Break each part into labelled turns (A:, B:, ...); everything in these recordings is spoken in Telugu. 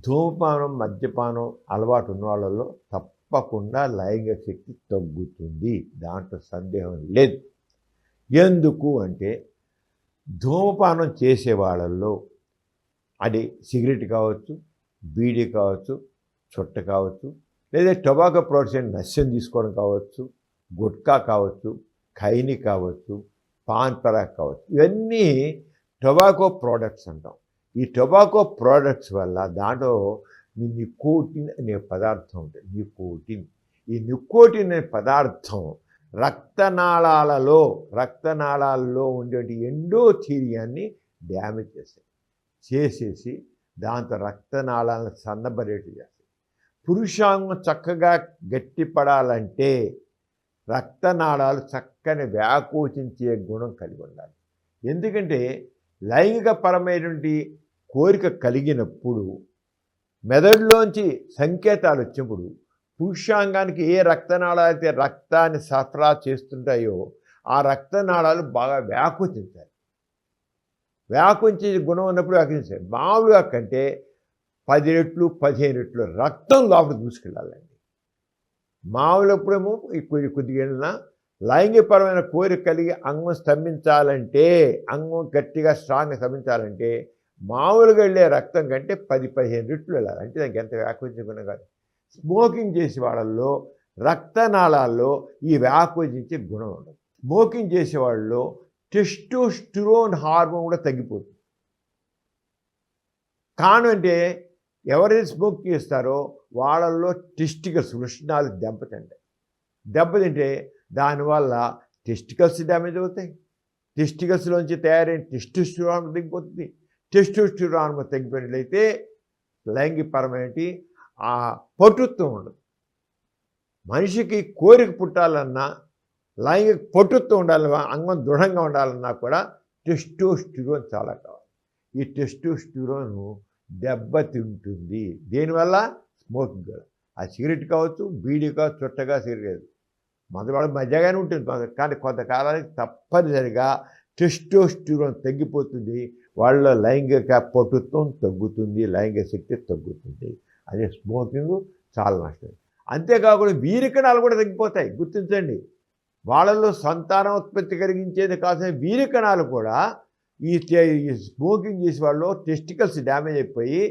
A: ధూమపానం, మద్యపానం అలవాటు ఉన్న వాళ్ళలో తప్పకుండా లైంగిక శక్తి తగ్గుతుంది. దాంట్లో సందేహం లేదు. ఎందుకు అంటే ధూమపానం చేసే వాళ్ళల్లో అది సిగరెట్ కావచ్చు, బీడీ కావచ్చు, చుట్ట కావచ్చు, లేదా టొబాకో ప్రొడక్ట్స్ నశ్యం తీసుకోవడం కావచ్చు, గుట్కా కావచ్చు, ఖైని కావచ్చు, పాన్ పరాగ్ కావచ్చు, ఇవన్నీ టొబాకో ప్రోడక్ట్స్ అంటాం. ఈ టొబాకో ప్రోడక్ట్స్ వల్ల దాంట్లో నికోటిన్ అనే పదార్థం ఉంటుంది. ఈ నికోటిన్ అనే పదార్థం రక్తనాళాలలో ఉండే ఎండోథీలియాన్ని డ్యామేజ్ చేసేసి దాంతో రక్తనాళాలను సన్నబరేటు చేస్తాయి. పురుషాంగం చక్కగా గట్టిపడాలంటే రక్తనాళాలు చక్కని వ్యాకోచించే గుణం కలిగి ఉండాలి. ఎందుకంటే లైంగికపరమైనటువంటి కోరిక కలిగినప్పుడు మెదడులోంచి సంకేతాలు వచ్చినప్పుడు పురుషాంగానికి ఏ రక్తనాళాలు అయితే రక్తాన్ని సరఫరా చేస్తుంటాయో ఆ రక్తనాళాలు బాగా వ్యాకోచించాలి. వ్యాకుంచే గుణం ఉన్నప్పుడు వ్యాకుంచాలి. మామూలుగా కంటే 10 రెట్లు 15 రెట్లు రక్తం లోపలికి దూసుకెళ్ళాలండి. మామూలప్పుడేమో కొద్దిగా వెళ్ళినా లైంగికపరమైన కోరిక కలిగి అంగం స్తంభించాలంటే, అంగం గట్టిగా స్ట్రాంగ్గా స్తంభించాలంటే మామూలుగా వెళ్ళే రక్తం కంటే 10-15 రెట్లు వెళ్ళాలి. అంటే దానికి ఎంత వ్యాకోచించకుండా కాదు. స్మోకింగ్ చేసే వాళ్ళల్లో రక్తనాళాల్లో ఈ వ్యాకోచించే గుణం ఉండదు. స్మోకింగ్ చేసే వాళ్ళలో టెస్టోస్టిరోన్ హార్మోన్ కూడా తగ్గిపోతుంది. కారణం అంటే ఎవరైతే స్మోక్ చేస్తారో వాళ్ళల్లో టెస్టికల్స్ వృషణాలు దెబ్బతింటే దానివల్ల టెస్టికల్స్ డ్యామేజ్ అవుతాయి. టెస్టికల్స్లోంచి తయారైన టెస్టోస్టిరాన్ తగ్గిపోతుంది. టెస్టోస్టిరాన్ తగ్గిపోయినట్లయితే లైంగికపరమైన ఆ పటుత్వం ఉండదు. మనిషికి కోరిక పుట్టాలన్నా లైంగిక పటుత్వం ఉండాలన్నా అంగం దృఢంగా ఉండాలన్నా కూడా టెస్టోస్టిరోన్ చాలా కావాలి. ఈ టెస్టోస్టిరోన్ దెబ్బతింటుంది. దీనివల్ల స్మోకింగ్ ఆ సిగరెట్ కావచ్చు, బీడీ కావచ్చు, చుట్టగా సిగరెట్ వాళ్ళకి మధ్యగానే ఉంటుంది. కానీ కొంతకాలానికి తప్పనిసరిగా టెస్టోస్టిరోన్ తగ్గిపోతుంది. వాళ్ళ లైంగిక పటుత్వం తగ్గుతుంది, లైంగిక శక్తి తగ్గుతుంది. అదే స్మోకింగ్ చాలా నష్టం. అంతేకాకుండా వీరికణాలు కూడా తగ్గిపోతాయి. గుర్తించండి, వాళ్ళల్లో సంతానోత్పత్తి కలిగించేది కాసిన వీరికణాలు కూడా ఈ స్మోకింగ్ చేసే వాళ్ళు టెస్టికల్స్ డ్యామేజ్ అయిపోయి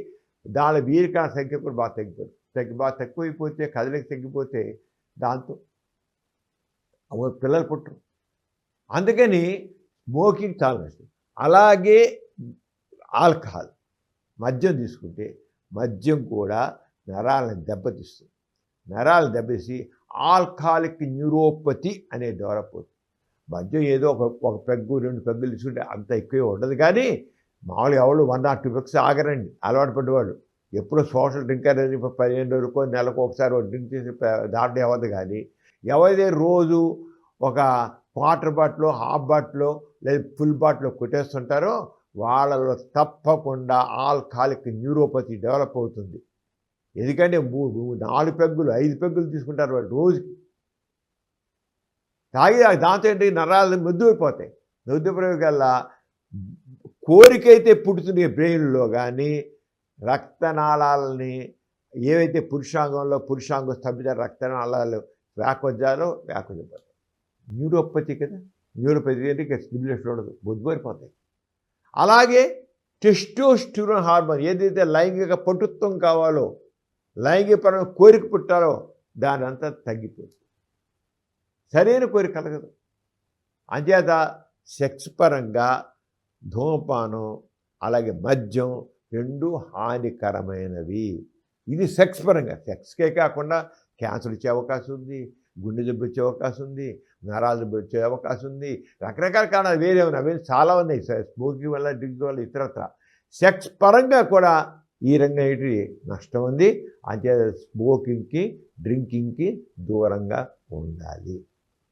A: దాని వీరికణాల సంఖ్య కూడా బాగా తక్కువైపోతే కదలిక తగ్గిపోతే దాంతో పిల్లలు పుట్టరు. అందుకని స్మోకింగ్ చాలా నష్టం. అలాగే ఆల్కహాల్, మద్యం తీసుకుంటే మద్యం కూడా నరాలను దెబ్బతీస్తుంది. నరాలు దెబ్బతీసి ఆల్కహాలిక్ న్యూరోపతి అనే డెవలప్ అవుతుంది. మద్యం ఏదో ఒక పెగ్గు 2 పెగ్గులు తీసుకుంటే అంత ఎక్కువ ఉండదు. కానీ మామూలుగా ఎవరు 1 or 2 పెగ్స్ ఆగరండి అలవాటు పడ్డవాళ్ళు. ఎప్పుడో సోషల్ డ్రింకర్ 15 రోజులకో నెలకు ఒకసారి డ్రింక్ చేసి దాంట్లో అవ్వదు. కానీ ఎవరైతే రోజు ఒక క్వార్టర్ బాటిల్, హాఫ్ బాటిల్ లేదా ఫుల్ బాటిల్ కొట్టేస్తుంటారో వాళ్ళలో తప్పకుండా ఆల్కహాలిక్ న్యూరోపతి డెవలప్ అవుతుంది. ఎందుకంటే 4 పెగ్గులు 5 పెగ్గులు తీసుకుంటారు వాళ్ళు రోజుకి. తాగి దాంతో ఏంటి నరాలు మొద్దుపోతాయి. మొద్దుపోయేకల్లా కోరికైతే పుడుతుంది బ్రెయిన్లో, కానీ రక్తనాళాలని ఏవైతే పురుషాంగం స్తంభించారు రక్తనాళాలు వ్యాకోజాపోతాయి. న్యూరోపతి కదా, న్యూరోపతి అంటే స్టిమ్యులేషన్ ఉండదు, మొద్దుపోయిపోతాయి. అలాగే టెస్టోస్టిరోన్ హార్మోన్ ఏదైతే లైంగిక పటుత్వం కావాలో, లైంగికపరమైన కోరిక పుట్టాలో దానంతా తగ్గిపోతుంది. సరైన కోరిక కలగదు. అంచేత సెక్స్ పరంగా ధూమపానం అలాగే మద్యం 2 హానికరమైనవి. ఇది సెక్స్ పరంగా. సెక్స్కే కాకుండా క్యాన్సర్ వచ్చే అవకాశం ఉంది, గుండె జబ్బు వచ్చే అవకాశం ఉంది, నరాల జబ్బు వచ్చే అవకాశం ఉంది. రకరకాల కారణాలు వేరే ఉన్నాయి, అవి చాలా ఉన్నాయి. స్మోకింగ్ వల్ల, డ్రింకింగ్ వల్ల, ఇతరత్ర సెక్స్ పరంగా కూడా ఈ రంగం నష్టం ఉంది. అంతే స్మోకింగ్కి డ్రింకింగ్కి దూరంగా ఉండాలి.